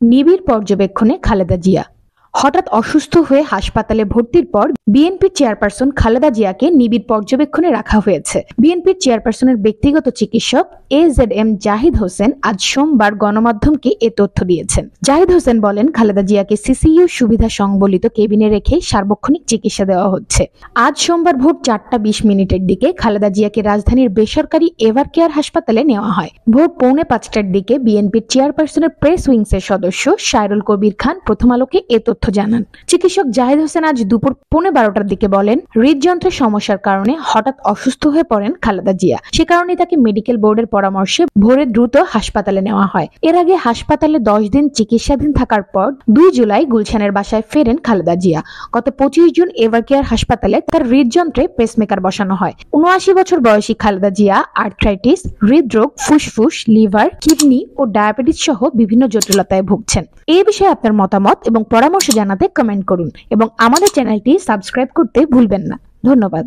নিবিড় পর্যবেক্ষণে খালেদা জিয়া। হঠাৎ অসুস্থ হয়ে হাসপাতালে ভর্তির পর বিএনপির চেয়ারপারসন খালেদা জিয়াকে নিবিড় পর্যবেক্ষণে রাখা হয়েছে। বিএনপির চেয়ারপারসনের ব্যক্তিগত চিকিৎসক AZM জাহিদ হোসেন আজ সোমবার গণমাধ্যমকে এ তথ্য দিয়েছেন। জাহিদ হোসেন বলেন, খালেদা জিয়াকে সিসিইউ সুবিধা সংবলিত কেবিনে রেখে সার্বক্ষণিক চিকিৎসা দেওয়া হচ্ছে। আজ সোমবার ভোর 4:20 দিকে খালেদা জিয়াকে রাজধানীর বেসরকারি এভার কেয়ার হাসপাতালে নেওয়া হয়। ভোর 4:45টার দিকে বিএনপির চেয়ারপারসনের প্রেস উইংসের সদস্য সাইরুল কবির খান প্রথম আলোকে এ তথ্য জানান। চিকিৎসক জাহিদ হোসেন আজ দুপুর 12:15টার দিকে বলেন, হৃদযন্ত্রের সমস্যার কারণে হঠাৎ অসুস্থ হয়ে পড়েন খালেদা জিয়া। সে কারণে তাকে মেডিকেল বোর্ডের পরামর্শে ভোরে দ্রুত হাসপাতালে নেওয়া হয়। এর আগে হাসপাতালে 10 দিন চিকিৎসাধীন থাকার পর 2 জুলাই গুলশানের বাসায় ফেরেন খালেদা জিয়া। গত 25 জুন এভার কেয়ার হাসপাতালে তার হৃদযন্ত্রে পেসমেকার বসানো হয়। 79 বছর বয়সী খালেদা জিয়া আর্থ্রাইটিস, হৃদরোগ, ফুসফুস, লিভার, কিডনি ও ডায়াবেটিস সহ বিভিন্ন জটিলতায় ভুগছেন। এই বিষয়ে আপনার মতামত এবং পরামর্শ জানাতে কমেন্ট করুন এবং আমাদের চ্যানেলটি সাবস্ক্রাইব করতে ভুলবেন না। ধন্যবাদ।